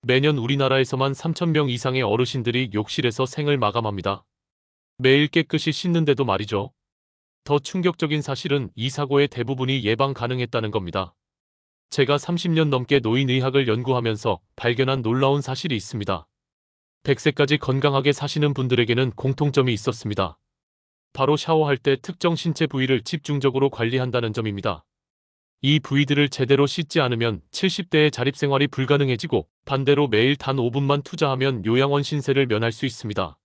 매년 우리나라에서만 3,000명 이상의 어르신들이 욕실에서 생을 마감합니다. 매일 깨끗이 씻는데도 말이죠. 더 충격적인 사실은 이 사고의 대부분이 예방 가능했다는 겁니다. 제가 30년 넘게 노인의학을 연구하면서 발견한 놀라운 사실이 있습니다. 100세까지 건강하게 사시는 분들에게는 공통점이 있었습니다. 바로 샤워할 때 특정 신체 부위를 집중적으로 관리한다는 점입니다. 이 부위들을 제대로 씻지 않으면 70대의 자립생활이 불가능해지고 반대로 매일 단 5분만 투자하면 요양원 신세를 면할 수 있습니다.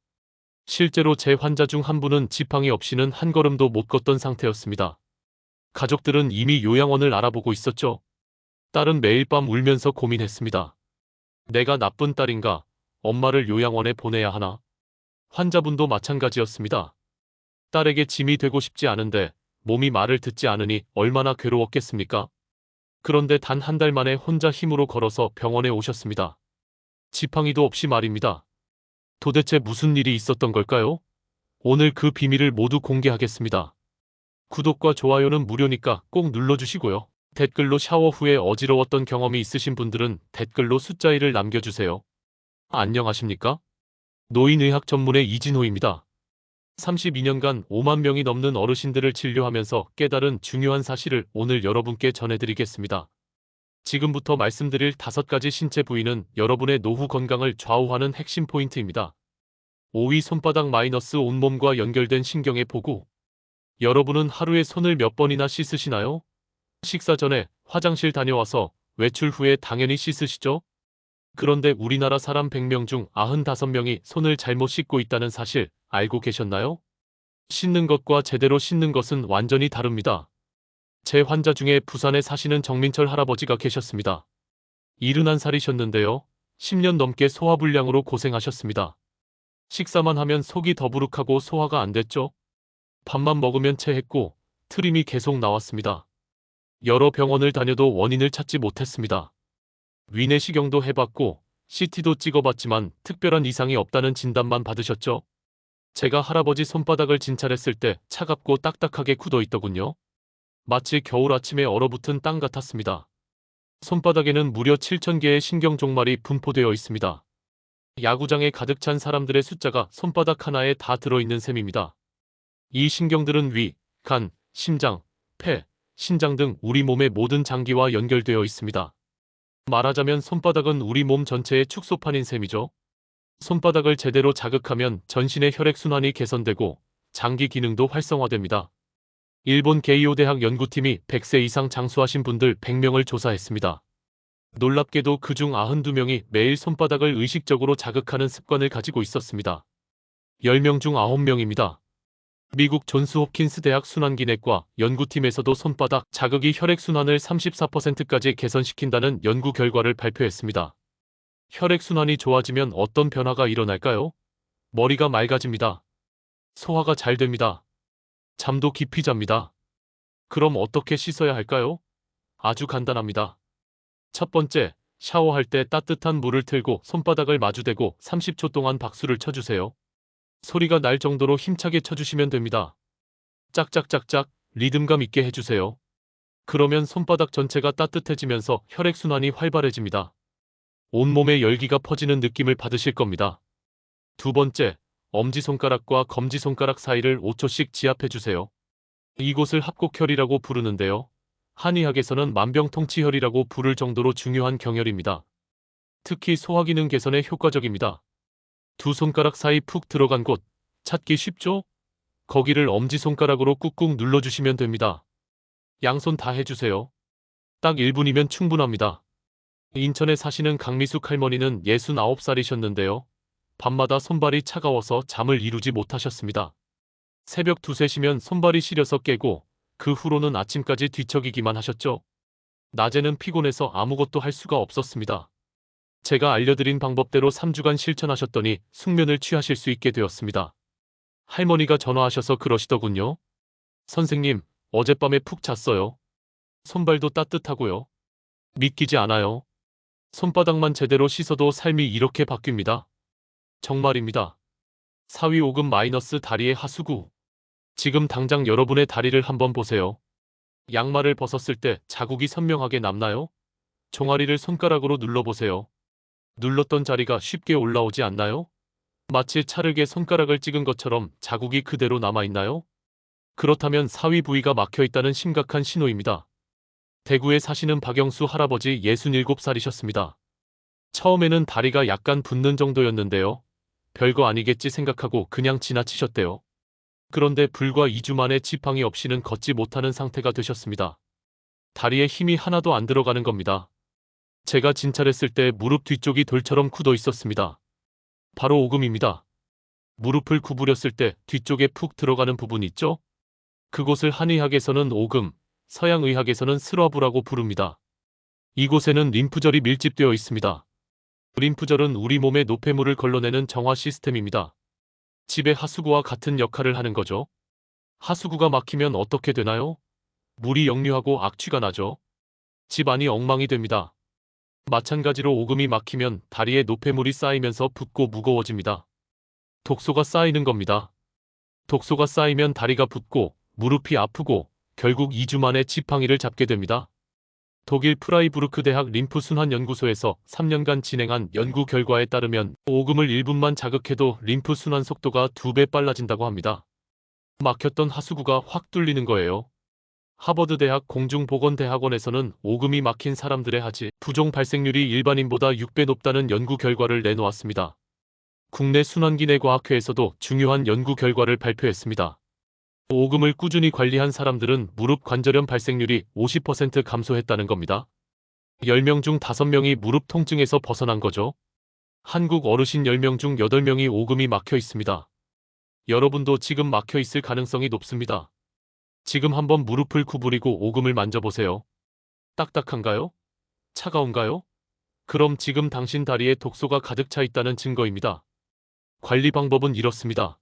실제로 제 환자 중 한 분은 지팡이 없이는 한 걸음도 못 걷던 상태였습니다. 가족들은 이미 요양원을 알아보고 있었죠. 딸은 매일 밤 울면서 고민했습니다. 내가 나쁜 딸인가? 엄마를 요양원에 보내야 하나? 환자분도 마찬가지였습니다. 딸에게 짐이 되고 싶지 않은데 몸이 말을 듣지 않으니 얼마나 괴로웠겠습니까? 그런데 단 한 달 만에 혼자 힘으로 걸어서 병원에 오셨습니다. 지팡이도 없이 말입니다. 도대체 무슨 일이 있었던 걸까요? 오늘 그 비밀을 모두 공개하겠습니다. 구독과 좋아요는 무료니까 꼭 눌러주시고요. 댓글로 샤워 후에 어지러웠던 경험이 있으신 분들은 댓글로 숫자 1을 남겨주세요. 안녕하십니까? 노인의학 전문의 이진호입니다. 32년간 5만 명이 넘는 어르신들을 진료하면서 깨달은 중요한 사실을 오늘 여러분께 전해드리겠습니다. 지금부터 말씀드릴 5가지 신체 부위는 여러분의 노후 건강을 좌우하는 핵심 포인트입니다. 5위 손바닥 마이너스 온몸과 연결된 신경의 보고. 여러분은 하루에 손을 몇 번이나 씻으시나요? 식사 전에, 화장실 다녀와서, 외출 후에 당연히 씻으시죠? 그런데 우리나라 사람 100명 중 95명이 손을 잘못 씻고 있다는 사실 알고 계셨나요? 씻는 것과 제대로 씻는 것은 완전히 다릅니다. 제 환자 중에 부산에 사시는 정민철 할아버지가 계셨습니다. 71살이셨는데요. 10년 넘게 소화불량으로 고생하셨습니다. 식사만 하면 속이 더부룩하고 소화가 안 됐죠. 밥만 먹으면 체했고 트림이 계속 나왔습니다. 여러 병원을 다녀도 원인을 찾지 못했습니다. 위내시경도 해봤고 CT도 찍어봤지만 특별한 이상이 없다는 진단만 받으셨죠. 제가 할아버지 손바닥을 진찰했을 때 차갑고 딱딱하게 굳어있더군요. 마치 겨울 아침에 얼어붙은 땅 같았습니다. 손바닥에는 무려 7,000개의 신경 종말이 분포되어 있습니다. 야구장에 가득 찬 사람들의 숫자가 손바닥 하나에 다 들어있는 셈입니다. 이 신경들은 위, 간, 심장, 폐, 신장 등 우리 몸의 모든 장기와 연결되어 있습니다. 말하자면 손바닥은 우리 몸 전체의 축소판인 셈이죠. 손바닥을 제대로 자극하면 전신의 혈액순환이 개선되고 장기 기능도 활성화됩니다. 일본 게이오 대학 연구팀이 100세 이상 장수하신 분들 100명을 조사했습니다. 놀랍게도 그중 92명이 매일 손바닥을 의식적으로 자극하는 습관을 가지고 있었습니다. 10명 중 9명입니다. 미국 존스 홉킨스 대학 순환기내과 연구팀에서도 손바닥 자극이 혈액순환을 34%까지 개선시킨다는 연구 결과를 발표했습니다. 혈액순환이 좋아지면 어떤 변화가 일어날까요? 머리가 맑아집니다. 소화가 잘 됩니다. 잠도 깊이 잡니다. 그럼 어떻게 씻어야 할까요? 아주 간단합니다. 첫 번째, 샤워할 때 따뜻한 물을 틀고 손바닥을 마주대고 30초 동안 박수를 쳐주세요. 소리가 날 정도로 힘차게 쳐주시면 됩니다. 짝짝짝짝 리듬감 있게 해주세요. 그러면 손바닥 전체가 따뜻해지면서 혈액순환이 활발해집니다. 온몸에 열기가 퍼지는 느낌을 받으실 겁니다. 두 번째, 엄지손가락과 검지손가락 사이를 5초씩 지압해주세요. 이곳을 합곡혈이라고 부르는데요. 한의학에서는 만병통치혈이라고 부를 정도로 중요한 경혈입니다. 특히 소화기능 개선에 효과적입니다. 두 손가락 사이 푹 들어간 곳, 찾기 쉽죠? 거기를 엄지손가락으로 꾹꾹 눌러주시면 됩니다. 양손 다 해주세요. 딱 1분이면 충분합니다. 인천에 사시는 강미숙 할머니는 69살이셨는데요. 밤마다 손발이 차가워서 잠을 이루지 못하셨습니다. 새벽 2, 3시면 손발이 시려서 깨고 그 후로는 아침까지 뒤척이기만 하셨죠. 낮에는 피곤해서 아무것도 할 수가 없었습니다. 제가 알려드린 방법대로 3주간 실천하셨더니 숙면을 취하실 수 있게 되었습니다. 할머니가 전화하셔서 그러시더군요. 선생님, 어젯밤에 푹 잤어요. 손발도 따뜻하고요. 믿기지 않아요. 손바닥만 제대로 씻어도 삶이 이렇게 바뀝니다. 정말입니다. 4위 오금 마이너스 다리의 하수구. 지금 당장 여러분의 다리를 한번 보세요. 양말을 벗었을 때 자국이 선명하게 남나요? 종아리를 손가락으로 눌러보세요. 눌렀던 자리가 쉽게 올라오지 않나요? 마치 찰흙에 손가락을 찍은 것처럼 자국이 그대로 남아있나요? 그렇다면 사위 부위가 막혀 있다는 심각한 신호입니다. 대구에 사시는 박영수 할아버지 67살이셨습니다. 처음에는 다리가 약간 붓는 정도였는데요. 별거 아니겠지 생각하고 그냥 지나치셨대요. 그런데 불과 2주 만에 지팡이 없이는 걷지 못하는 상태가 되셨습니다. 다리에 힘이 하나도 안 들어가는 겁니다. 제가 진찰했을 때 무릎 뒤쪽이 돌처럼 굳어 있었습니다. 바로 오금입니다. 무릎을 구부렸을 때 뒤쪽에 푹 들어가는 부분 있죠? 그곳을 한의학에서는 오금, 서양의학에서는 스러브라고 부릅니다. 이곳에는 림프절이 밀집되어 있습니다. 림프절은 우리 몸의 노폐물을 걸러내는 정화 시스템입니다. 집의 하수구와 같은 역할을 하는 거죠. 하수구가 막히면 어떻게 되나요? 물이 역류하고 악취가 나죠. 집안이 엉망이 됩니다. 마찬가지로 오금이 막히면 다리에 노폐물이 쌓이면서 붓고 무거워집니다. 독소가 쌓이는 겁니다. 독소가 쌓이면 다리가 붓고 무릎이 아프고 결국 2주 만에 지팡이를 잡게 됩니다. 독일 프라이부르크 대학 림프순환연구소에서 3년간 진행한 연구 결과에 따르면 오금을 1분만 자극해도 림프 순환 속도가 2배 빨라진다고 합니다. 막혔던 하수구가 확 뚫리는 거예요. 하버드 대학 공중보건대학원에서는 오금이 막힌 사람들의 하지 부종 발생률이 일반인보다 6배 높다는 연구 결과를 내놓았습니다. 국내 순환기내과학회에서도 중요한 연구 결과를 발표했습니다. 오금을 꾸준히 관리한 사람들은 무릎 관절염 발생률이 50% 감소했다는 겁니다. 10명 중 5명이 무릎 통증에서 벗어난 거죠. 한국 어르신 10명 중 8명이 오금이 막혀 있습니다. 여러분도 지금 막혀 있을 가능성이 높습니다. 지금 한번 무릎을 구부리고 오금을 만져보세요. 딱딱한가요? 차가운가요? 그럼 지금 당신 다리에 독소가 가득 차 있다는 증거입니다. 관리 방법은 이렇습니다.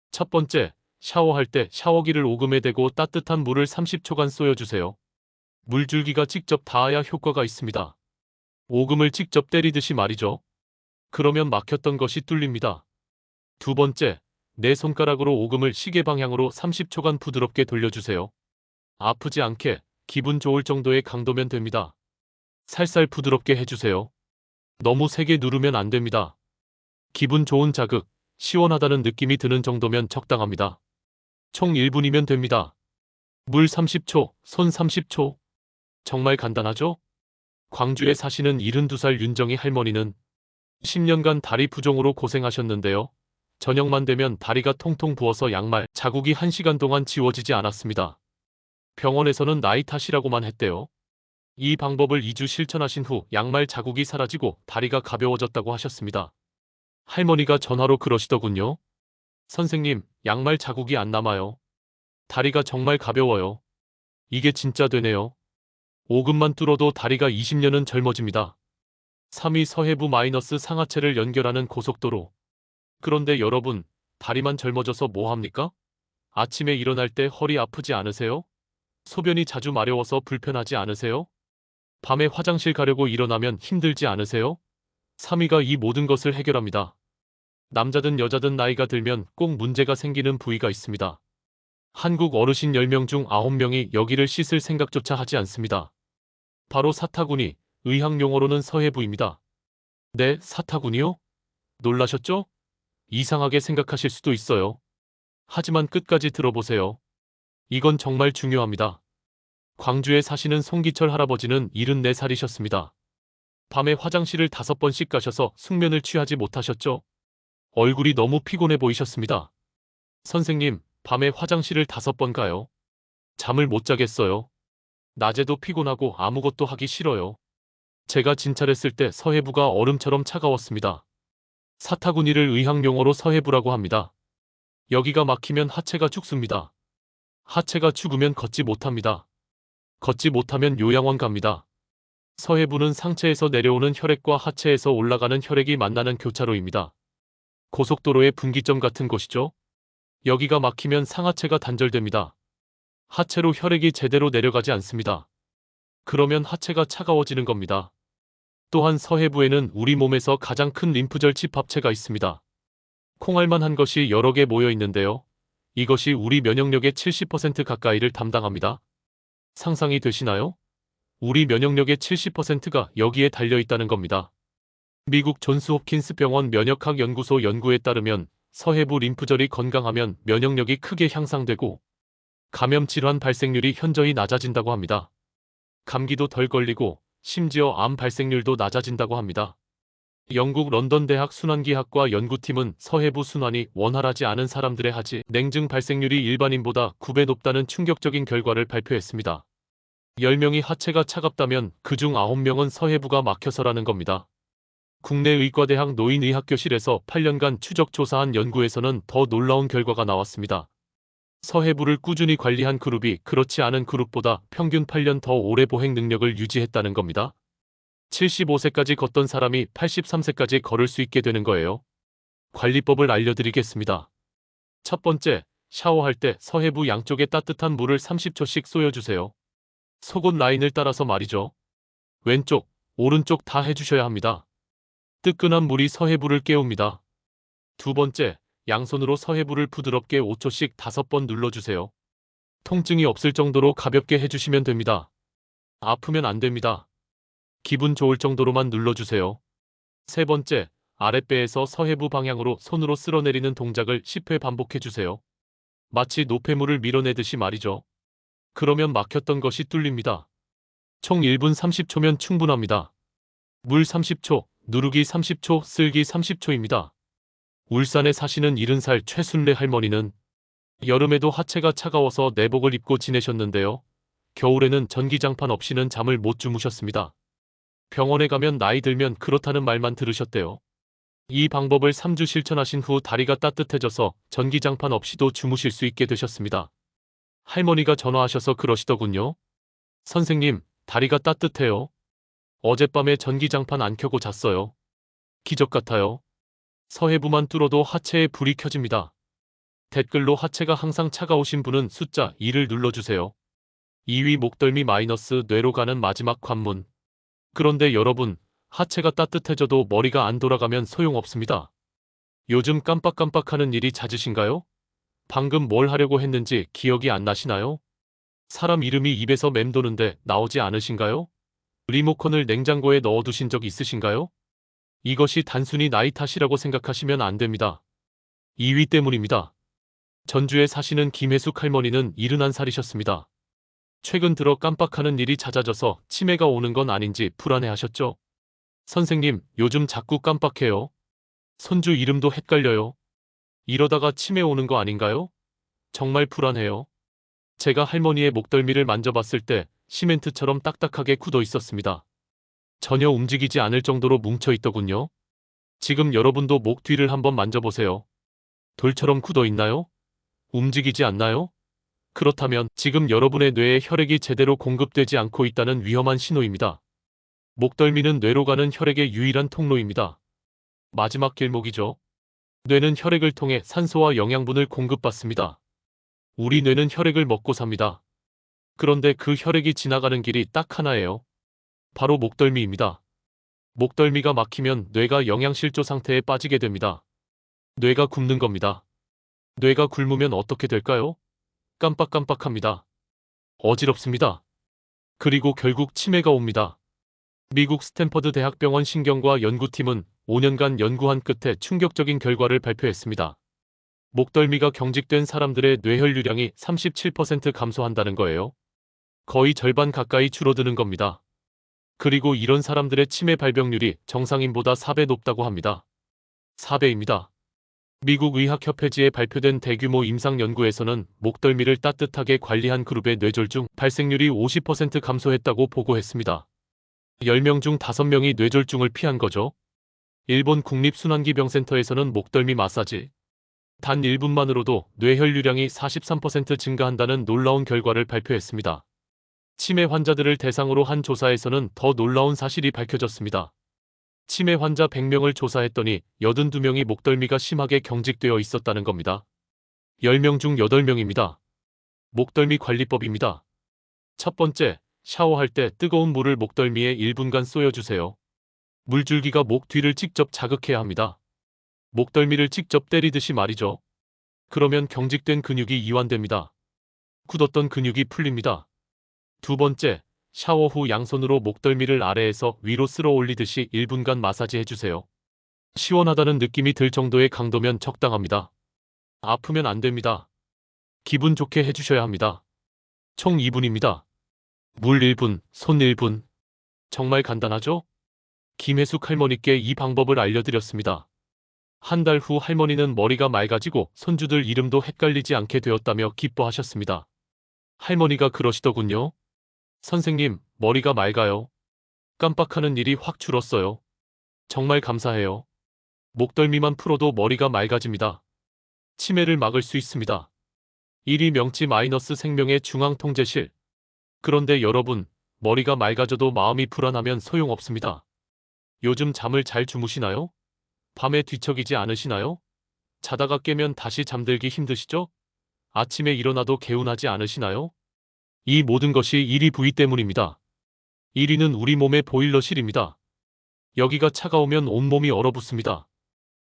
첫 번째, 샤워할 때 샤워기를 오금에 대고 따뜻한 물을 30초간 쏘여주세요. 물줄기가 직접 닿아야 효과가 있습니다. 오금을 직접 때리듯이 말이죠. 그러면 막혔던 것이 뚫립니다. 두 번째, 내 손가락으로 오금을 시계 방향으로 30초간 부드럽게 돌려주세요. 아프지 않게 기분 좋을 정도의 강도면 됩니다. 살살 부드럽게 해주세요. 너무 세게 누르면 안 됩니다. 기분 좋은 자극, 시원하다는 느낌이 드는 정도면 적당합니다. 총 1분이면 됩니다. 물 30초, 손 30초. 정말 간단하죠? 광주에 사시는 72살 윤정희 할머니는 10년간 다리 부종으로 고생하셨는데요. 저녁만 되면 다리가 통통 부어서 양말, 자국이 1시간 동안 지워지지 않았습니다. 병원에서는 나이 탓이라고만 했대요. 이 방법을 2주 실천하신 후 양말 자국이 사라지고 다리가 가벼워졌다고 하셨습니다. 할머니가 전화로 그러시더군요. 선생님, 양말 자국이 안 남아요. 다리가 정말 가벼워요. 이게 진짜 되네요. 오금만 뚫어도 다리가 20년은 젊어집니다. 3위 서해부 마이너스 상하체를 연결하는 고속도로. 그런데 여러분, 다리만 젊어져서 뭐합니까? 아침에 일어날 때 허리 아프지 않으세요? 소변이 자주 마려워서 불편하지 않으세요? 밤에 화장실 가려고 일어나면 힘들지 않으세요? 3위가 이 모든 것을 해결합니다. 남자든 여자든 나이가 들면 꼭 문제가 생기는 부위가 있습니다. 한국 어르신 10명 중 9명이 여기를 씻을 생각조차 하지 않습니다. 바로 사타구니, 의학용어로는 서해부입니다. 네, 사타구니요? 놀라셨죠? 이상하게 생각하실 수도 있어요. 하지만 끝까지 들어보세요. 이건 정말 중요합니다. 광주에 사시는 송기철 할아버지는 74살이셨습니다. 밤에 화장실을 5번씩 가셔서 숙면을 취하지 못하셨죠? 얼굴이 너무 피곤해 보이셨습니다. 선생님, 밤에 화장실을 5번 가요. 잠을 못 자겠어요. 낮에도 피곤하고 아무것도 하기 싫어요. 제가 진찰했을 때 서해부가 얼음처럼 차가웠습니다. 사타구니를 의학용어로 서해부라고 합니다. 여기가 막히면 하체가 죽습니다. 하체가 죽으면 걷지 못합니다. 걷지 못하면 요양원 갑니다. 서해부는 상체에서 내려오는 혈액과 하체에서 올라가는 혈액이 만나는 교차로입니다. 고속도로의 분기점 같은 곳이죠. 여기가 막히면 상하체가 단절됩니다. 하체로 혈액이 제대로 내려가지 않습니다. 그러면 하체가 차가워지는 겁니다. 또한 서해부에는 우리 몸에서 가장 큰 림프절 집합체가 있습니다. 콩알만한 것이 여러 개 모여 있는데요. 이것이 우리 면역력의 70% 가까이를 담당합니다. 상상이 되시나요? 우리 면역력의 70%가 여기에 달려 있다는 겁니다. 미국 존스 홉킨스 병원 면역학 연구소 연구에 따르면 서해부 림프절이 건강하면 면역력이 크게 향상되고 감염 질환 발생률이 현저히 낮아진다고 합니다. 감기도 덜 걸리고 심지어 암 발생률도 낮아진다고 합니다. 영국 런던 대학 순환기학과 연구팀은 서해부 순환이 원활하지 않은 사람들의 하지 냉증 발생률이 일반인보다 9배 높다는 충격적인 결과를 발표했습니다. 10명이 하체가 차갑다면 그중 9명은 서해부가 막혀서라는 겁니다. 국내 의과대학 노인의학교실에서 8년간 추적 조사한 연구에서는 더 놀라운 결과가 나왔습니다. 서해부를 꾸준히 관리한 그룹이 그렇지 않은 그룹보다 평균 8년 더 오래 보행 능력을 유지했다는 겁니다. 75세까지 걷던 사람이 83세까지 걸을 수 있게 되는 거예요. 관리법을 알려드리겠습니다. 첫 번째, 샤워할 때 서해부 양쪽에 따뜻한 물을 30초씩 쏘여주세요. 속옷 라인을 따라서 말이죠. 왼쪽, 오른쪽 다 해주셔야 합니다. 뜨끈한 물이 서해부를 깨웁니다. 두 번째, 양손으로 서해부를 부드럽게 5초씩 5번 눌러주세요. 통증이 없을 정도로 가볍게 해주시면 됩니다. 아프면 안 됩니다. 기분 좋을 정도로만 눌러주세요. 세 번째, 아랫배에서 서해부 방향으로 손으로 쓸어내리는 동작을 10회 반복해주세요. 마치 노폐물을 밀어내듯이 말이죠. 그러면 막혔던 것이 뚫립니다. 총 1분 30초면 충분합니다. 물 30초, 누르기 30초, 쓸기 30초입니다. 울산에 사시는 70살 최순례 할머니는 여름에도 하체가 차가워서 내복을 입고 지내셨는데요. 겨울에는 전기장판 없이는 잠을 못 주무셨습니다. 병원에 가면 나이 들면 그렇다는 말만 들으셨대요. 이 방법을 3주 실천하신 후 다리가 따뜻해져서 전기장판 없이도 주무실 수 있게 되셨습니다. 할머니가 전화하셔서 그러시더군요. 선생님, 다리가 따뜻해요. 어젯밤에 전기장판 안 켜고 잤어요. 기적 같아요. 서해부만 뚫어도 하체에 불이 켜집니다. 댓글로 하체가 항상 차가우신 분은 숫자 2를 눌러주세요. 2위 목덜미 마이너스 뇌로 가는 마지막 관문. 그런데 여러분, 하체가 따뜻해져도 머리가 안 돌아가면 소용없습니다. 요즘 깜빡깜빡하는 일이 잦으신가요? 방금 뭘 하려고 했는지 기억이 안 나시나요? 사람 이름이 입에서 맴도는데 나오지 않으신가요? 리모컨을 냉장고에 넣어두신 적 있으신가요? 이것이 단순히 나이 탓이라고 생각하시면 안 됩니다. 2위 때문입니다. 전주에 사시는 김혜숙 할머니는 71살이셨습니다. 최근 들어 깜빡하는 일이 잦아져서 치매가 오는 건 아닌지 불안해하셨죠? 선생님, 요즘 자꾸 깜빡해요. 손주 이름도 헷갈려요. 이러다가 치매 오는 거 아닌가요? 정말 불안해요. 제가 할머니의 목덜미를 만져봤을 때 시멘트처럼 딱딱하게 굳어 있었습니다. 전혀 움직이지 않을 정도로 뭉쳐 있더군요. 지금 여러분도 목 뒤를 한번 만져보세요. 돌처럼 굳어 있나요? 움직이지 않나요? 그렇다면 지금 여러분의 뇌에 혈액이 제대로 공급되지 않고 있다는 위험한 신호입니다. 목덜미는 뇌로 가는 혈액의 유일한 통로입니다. 마지막 길목이죠. 뇌는 혈액을 통해 산소와 영양분을 공급받습니다. 우리 뇌는 혈액을 먹고 삽니다. 그런데 그 혈액이 지나가는 길이 딱 하나예요. 바로 목덜미입니다. 목덜미가 막히면 뇌가 영양실조 상태에 빠지게 됩니다. 뇌가 굶는 겁니다. 뇌가 굶으면 어떻게 될까요? 깜빡깜빡합니다. 어지럽습니다. 그리고 결국 치매가 옵니다. 미국 스탠퍼드 대학병원 신경과 연구팀은 5년간 연구한 끝에 충격적인 결과를 발표했습니다. 목덜미가 경직된 사람들의 뇌혈류량이 37% 감소한다는 거예요. 거의 절반 가까이 줄어드는 겁니다. 그리고 이런 사람들의 치매 발병률이 정상인보다 4배 높다고 합니다. 4배입니다. 미국 의학협회지에 발표된 대규모 임상 연구에서는 목덜미를 따뜻하게 관리한 그룹의 뇌졸중 발생률이 50% 감소했다고 보고했습니다. 10명 중 5명이 뇌졸중을 피한 거죠. 일본 국립순환기병센터에서는 목덜미 마사지 단 1분만으로도 뇌혈류량이 43% 증가한다는 놀라운 결과를 발표했습니다. 치매 환자들을 대상으로 한 조사에서는 더 놀라운 사실이 밝혀졌습니다. 치매 환자 100명을 조사했더니 82명이 목덜미가 심하게 경직되어 있었다는 겁니다. 10명 중 8명입니다. 목덜미 관리법입니다. 첫 번째, 샤워할 때 뜨거운 물을 목덜미에 1분간 쏘여주세요. 물줄기가 목 뒤를 직접 자극해야 합니다. 목덜미를 직접 때리듯이 말이죠. 그러면 경직된 근육이 이완됩니다. 굳었던 근육이 풀립니다. 두 번째, 샤워 후 양손으로 목덜미를 아래에서 위로 쓸어 올리듯이 1분간 마사지 해주세요. 시원하다는 느낌이 들 정도의 강도면 적당합니다. 아프면 안 됩니다. 기분 좋게 해주셔야 합니다. 총 2분입니다. 물 1분, 손 1분. 정말 간단하죠? 김혜숙 할머니께 이 방법을 알려드렸습니다. 한 달 후 할머니는 머리가 맑아지고 손주들 이름도 헷갈리지 않게 되었다며 기뻐하셨습니다. 할머니가 그러시더군요. 선생님, 머리가 맑아요. 깜빡하는 일이 확 줄었어요. 정말 감사해요. 목덜미만 풀어도 머리가 맑아집니다. 치매를 막을 수 있습니다. 1위 명치 마이너스 생명의 중앙통제실. 그런데 여러분, 머리가 맑아져도 마음이 불안하면 소용없습니다. 요즘 잠을 잘 주무시나요? 밤에 뒤척이지 않으시나요? 자다가 깨면 다시 잠들기 힘드시죠? 아침에 일어나도 개운하지 않으시나요? 이 모든 것이 1위 부위 때문입니다. 1위는 우리 몸의 보일러실입니다. 여기가 차가우면 온몸이 얼어붙습니다.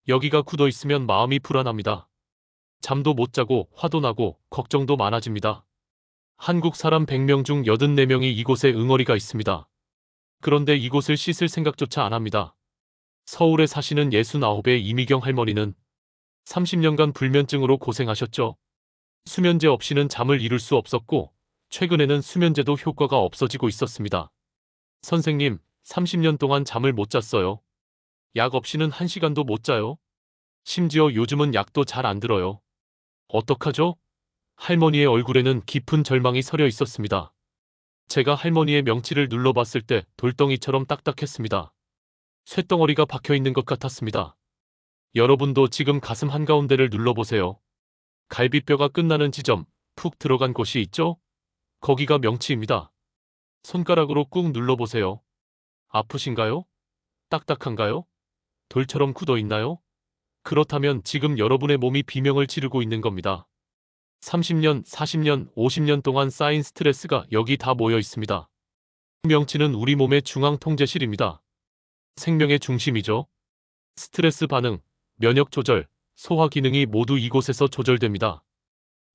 여기가 굳어 있으면 마음이 불안합니다. 잠도 못 자고 화도 나고 걱정도 많아집니다. 한국 사람 100명 중 84명이 이곳에 응어리가 있습니다. 그런데 이곳을 씻을 생각조차 안 합니다. 서울에 사시는 69의 이미경 할머니는 30년간 불면증으로 고생하셨죠. 수면제 없이는 잠을 이룰 수 없었고 최근에는 수면제도 효과가 없어지고 있었습니다. 선생님, 30년 동안 잠을 못 잤어요. 약 없이는 1시간도 못 자요. 심지어 요즘은 약도 잘 안 들어요. 어떡하죠? 할머니의 얼굴에는 깊은 절망이 서려 있었습니다. 제가 할머니의 명치를 눌러봤을 때 돌덩이처럼 딱딱했습니다. 쇳덩어리가 박혀있는 것 같았습니다. 여러분도 지금 가슴 한가운데를 눌러보세요. 갈비뼈가 끝나는 지점, 푹 들어간 곳이 있죠? 거기가 명치입니다. 손가락으로 꾹 눌러보세요. 아프신가요? 딱딱한가요? 돌처럼 굳어 있나요? 그렇다면 지금 여러분의 몸이 비명을 지르고 있는 겁니다. 30년, 40년, 50년 동안 쌓인 스트레스가 여기 다 모여 있습니다. 명치는 우리 몸의 중앙 통제실입니다. 생명의 중심이죠. 스트레스 반응, 면역 조절, 소화 기능이 모두 이곳에서 조절됩니다.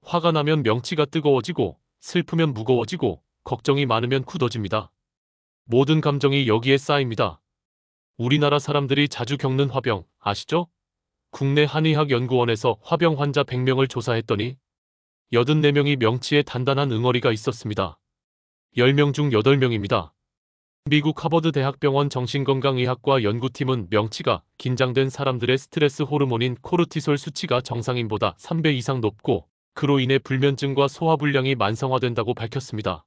화가 나면 명치가 뜨거워지고, 슬프면 무거워지고, 걱정이 많으면 굳어집니다. 모든 감정이 여기에 쌓입니다. 우리나라 사람들이 자주 겪는 화병, 아시죠? 국내 한의학연구원에서 화병 환자 100명을 조사했더니 84명이 명치에 단단한 응어리가 있었습니다. 10명 중 8명입니다. 미국 하버드 대학병원 정신건강의학과 연구팀은 명치가 긴장된 사람들의 스트레스 호르몬인 코르티솔 수치가 정상인보다 3배 이상 높고 그로 인해 불면증과 소화불량이 만성화된다고 밝혔습니다.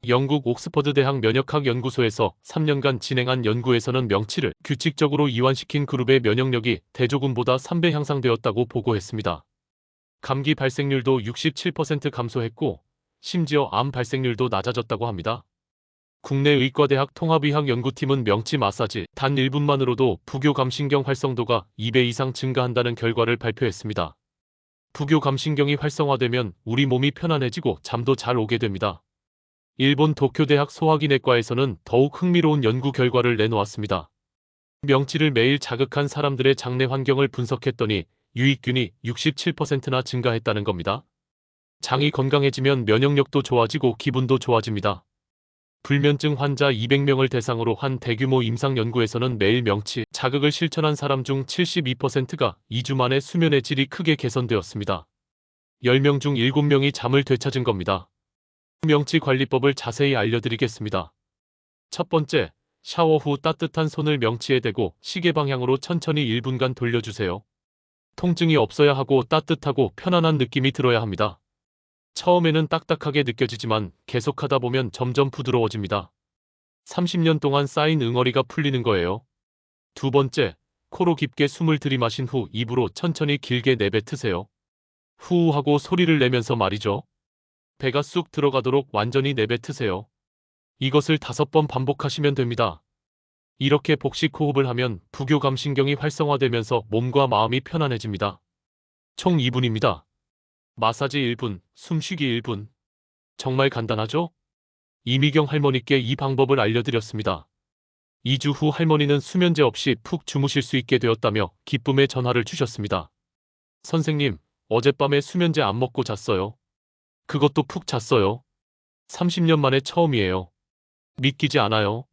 영국 옥스퍼드 대학 면역학 연구소에서 3년간 진행한 연구에서는 명치를 규칙적으로 이완시킨 그룹의 면역력이 대조군보다 3배 향상되었다고 보고했습니다. 감기 발생률도 67% 감소했고 심지어 암 발생률도 낮아졌다고 합니다. 국내 의과대학 통합의학연구팀은 명치 마사지 단 1분만으로도 부교감신경 활성도가 2배 이상 증가한다는 결과를 발표했습니다. 부교감신경이 활성화되면 우리 몸이 편안해지고 잠도 잘 오게 됩니다. 일본 도쿄대학 소화기내과에서는 더욱 흥미로운 연구 결과를 내놓았습니다. 명치를 매일 자극한 사람들의 장내 환경을 분석했더니 유익균이 67%나 증가했다는 겁니다. 장이 건강해지면 면역력도 좋아지고 기분도 좋아집니다. 불면증 환자 200명을 대상으로 한 대규모 임상 연구에서는 매일 명치 자극을 실천한 사람 중 72%가 2주 만에 수면의 질이 크게 개선되었습니다. 10명 중 7명이 잠을 되찾은 겁니다. 명치 관리법을 자세히 알려드리겠습니다. 첫 번째, 샤워 후 따뜻한 손을 명치에 대고 시계 방향으로 천천히 1분간 돌려주세요. 통증이 없어야 하고 따뜻하고 편안한 느낌이 들어야 합니다. 처음에는 딱딱하게 느껴지지만 계속하다 보면 점점 부드러워집니다. 30년 동안 쌓인 응어리가 풀리는 거예요. 두 번째, 코로 깊게 숨을 들이마신 후 입으로 천천히 길게 내뱉으세요. 후우하고 소리를 내면서 말이죠. 배가 쑥 들어가도록 완전히 내뱉으세요. 이것을 5번 반복하시면 됩니다. 이렇게 복식 호흡을 하면 부교감신경이 활성화되면서 몸과 마음이 편안해집니다. 총 2분입니다. 마사지 1분, 숨쉬기 1분. 정말 간단하죠? 이미경 할머니께 이 방법을 알려드렸습니다. 2주 후 할머니는 수면제 없이 푹 주무실 수 있게 되었다며 기쁨의 전화를 주셨습니다. 선생님, 어젯밤에 수면제 안 먹고 잤어요. 그것도 푹 잤어요. 30년 만에 처음이에요. 믿기지 않아요.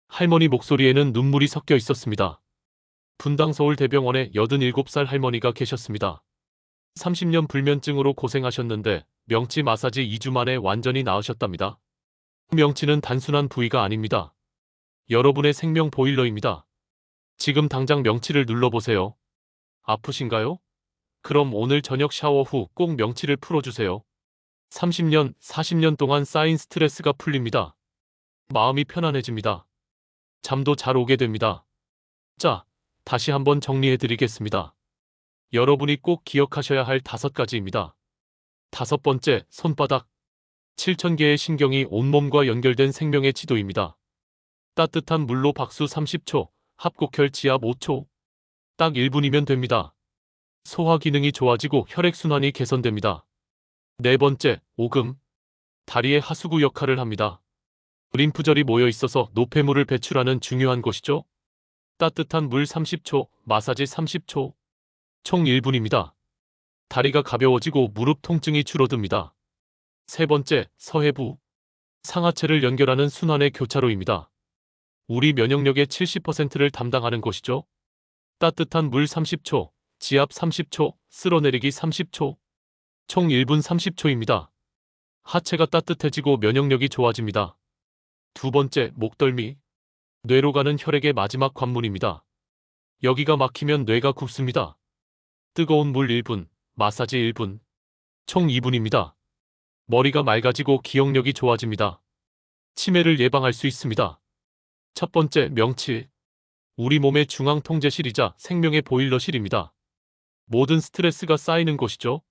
할머니 목소리에는 눈물이 섞여 있었습니다. 분당 서울대병원에 87살 할머니가 계셨습니다. 30년 불면증으로 고생하셨는데 명치 마사지 2주 만에 완전히 나으셨답니다. 명치는 단순한 부위가 아닙니다. 여러분의 생명 보일러입니다. 지금 당장 명치를 눌러보세요. 아프신가요? 그럼 오늘 저녁 샤워 후 꼭 명치를 풀어주세요. 30년, 40년 동안 쌓인 스트레스가 풀립니다. 마음이 편안해집니다. 잠도 잘 오게 됩니다. 자, 다시 한번 정리해드리겠습니다. 여러분이 꼭 기억하셔야 할 5가지입니다. 5번째, 손바닥. 7,000개의 신경이 온몸과 연결된 생명의 지도입니다. 따뜻한 물로 박수 30초, 합곡혈 지압 5초. 딱 1분이면 됩니다. 소화 기능이 좋아지고 혈액순환이 개선됩니다. 4번째, 오금. 다리의 하수구 역할을 합니다. 림프절이 모여 있어서 노폐물을 배출하는 중요한 곳이죠. 따뜻한 물 30초, 마사지 30초. 총 1분입니다. 다리가 가벼워지고 무릎 통증이 줄어듭니다. 3번째, 서해부. 상하체를 연결하는 순환의 교차로입니다. 우리 면역력의 70%를 담당하는 곳이죠. 따뜻한 물 30초, 지압 30초, 쓸어내리기 30초. 총 1분 30초입니다. 하체가 따뜻해지고 면역력이 좋아집니다. 2번째, 목덜미. 뇌로 가는 혈액의 마지막 관문입니다. 여기가 막히면 뇌가 굽습니다. 뜨거운 물 1분, 마사지 1분. 총 2분입니다. 머리가 맑아지고 기억력이 좋아집니다. 치매를 예방할 수 있습니다. 첫 번째, 명치. 우리 몸의 중앙 통제실이자 생명의 보일러실입니다. 모든 스트레스가 쌓이는 곳이죠.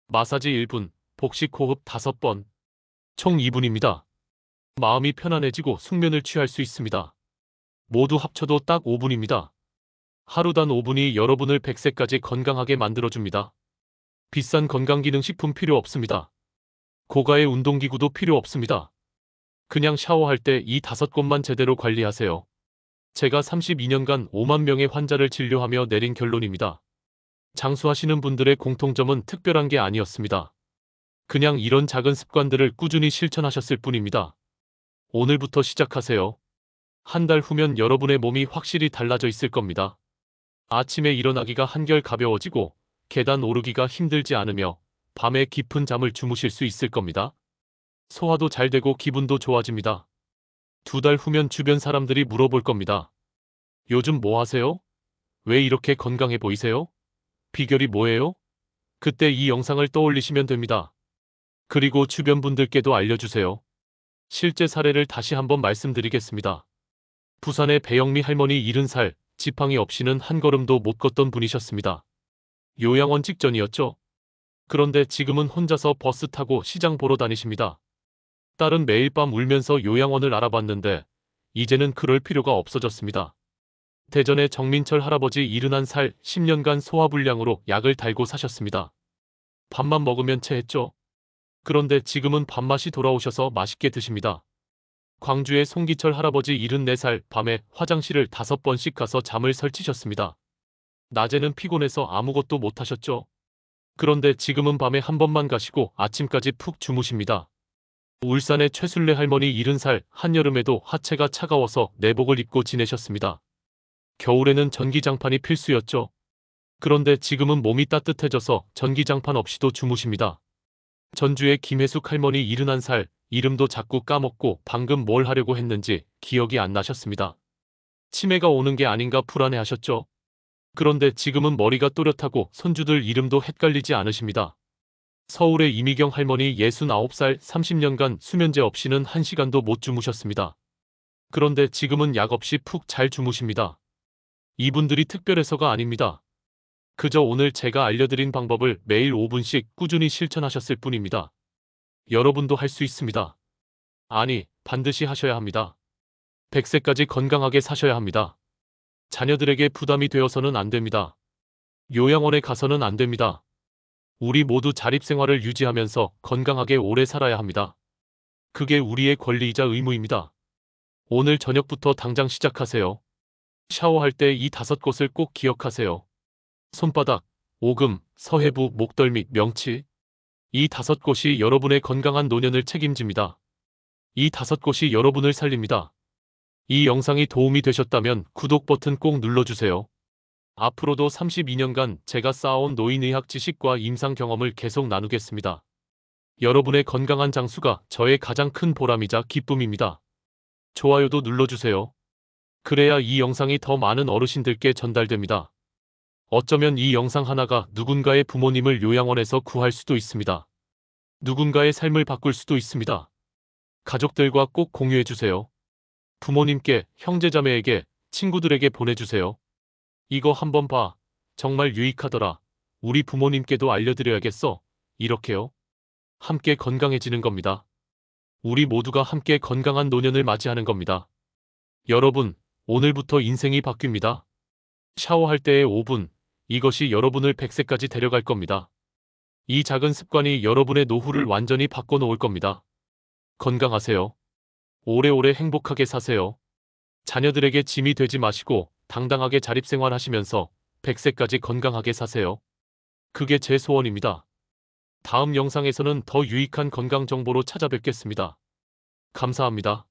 마사지 1분, 복식 호흡 5번. 총 2분입니다. 마음이 편안해지고 숙면을 취할 수 있습니다. 모두 합쳐도 딱 5분입니다. 하루 단 5분이 여러분을 100세까지 건강하게 만들어줍니다. 비싼 건강기능식품 필요 없습니다. 고가의 운동기구도 필요 없습니다. 그냥 샤워할 때 이 5곳만 제대로 관리하세요. 제가 32년간 5만 명의 환자를 진료하며 내린 결론입니다. 장수하시는 분들의 공통점은 특별한 게 아니었습니다. 그냥 이런 작은 습관들을 꾸준히 실천하셨을 뿐입니다. 오늘부터 시작하세요. 한 달 후면 여러분의 몸이 확실히 달라져 있을 겁니다. 아침에 일어나기가 한결 가벼워지고 계단 오르기가 힘들지 않으며 밤에 깊은 잠을 주무실 수 있을 겁니다. 소화도 잘 되고 기분도 좋아집니다. 2달 후면 주변 사람들이 물어볼 겁니다. 요즘 뭐 하세요? 왜 이렇게 건강해 보이세요? 비결이 뭐예요? 그때 이 영상을 떠올리시면 됩니다. 그리고 주변 분들께도 알려주세요. 실제 사례를 다시 한번 말씀드리겠습니다. 부산의 배영미 할머니 70살, 지팡이 없이는 한 걸음도 못 걷던 분이셨습니다. 요양원 직전이었죠. 그런데 지금은 혼자서 버스 타고 시장 보러 다니십니다. 딸은 매일 밤 울면서 요양원을 알아봤는데 이제는 그럴 필요가 없어졌습니다. 대전의 정민철 할아버지 71살 10년간 소화불량으로 약을 달고 사셨습니다. 밥만 먹으면 체했죠. 그런데 지금은 밥맛이 돌아오셔서 맛있게 드십니다. 광주의 송기철 할아버지 74살 밤에 화장실을 5번씩 가서 잠을 설치셨습니다. 낮에는 피곤해서 아무것도 못하셨죠. 그런데 지금은 밤에 한 번만 가시고 아침까지 푹 주무십니다. 울산의 최순례 할머니 70살 한여름에도 하체가 차가워서 내복을 입고 지내셨습니다. 겨울에는 전기장판이 필수였죠. 그런데 지금은 몸이 따뜻해져서 전기장판 없이도 주무십니다. 전주의 김혜숙 할머니 71살, 이름도 자꾸 까먹고 방금 뭘 하려고 했는지 기억이 안 나셨습니다. 치매가 오는 게 아닌가 불안해하셨죠. 그런데 지금은 머리가 또렷하고 손주들 이름도 헷갈리지 않으십니다. 서울의 이미경 할머니 69살 30년간 수면제 없이는 1시간도 못 주무셨습니다. 그런데 지금은 약 없이 푹 잘 주무십니다. 이분들이 특별해서가 아닙니다. 그저 오늘 제가 알려드린 방법을 매일 5분씩 꾸준히 실천하셨을 뿐입니다. 여러분도 할 수 있습니다. 아니, 반드시 하셔야 합니다. 100세까지 건강하게 사셔야 합니다. 자녀들에게 부담이 되어서는 안 됩니다. 요양원에 가서는 안 됩니다. 우리 모두 자립생활을 유지하면서 건강하게 오래 살아야 합니다. 그게 우리의 권리이자 의무입니다. 오늘 저녁부터 당장 시작하세요. 샤워할 때 이 5곳을 꼭 기억하세요. 손바닥, 오금, 서해부, 목덜미, 명치. 이 5곳이 여러분의 건강한 노년을 책임집니다. 이 5곳이 여러분을 살립니다. 이 영상이 도움이 되셨다면 구독 버튼 꼭 눌러주세요. 앞으로도 32년간 제가 쌓아온 노인의학 지식과 임상 경험을 계속 나누겠습니다. 여러분의 건강한 장수가 저의 가장 큰 보람이자 기쁨입니다. 좋아요도 눌러주세요. 그래야 이 영상이 더 많은 어르신들께 전달됩니다. 어쩌면 이 영상 하나가 누군가의 부모님을 요양원에서 구할 수도 있습니다. 누군가의 삶을 바꿀 수도 있습니다. 가족들과 꼭 공유해주세요. 부모님께, 형제자매에게, 친구들에게 보내주세요. 이거 한번 봐. 정말 유익하더라. 우리 부모님께도 알려드려야겠어. 이렇게요. 함께 건강해지는 겁니다. 우리 모두가 함께 건강한 노년을 맞이하는 겁니다. 여러분, 오늘부터 인생이 바뀝니다. 샤워할 때의 5분, 이것이 여러분을 100세까지 데려갈 겁니다. 이 작은 습관이 여러분의 노후를 완전히 바꿔놓을 겁니다. 건강하세요. 오래오래 행복하게 사세요. 자녀들에게 짐이 되지 마시고 당당하게 자립생활하시면서 100세까지 건강하게 사세요. 그게 제 소원입니다. 다음 영상에서는 더 유익한 건강 정보로 찾아뵙겠습니다. 감사합니다.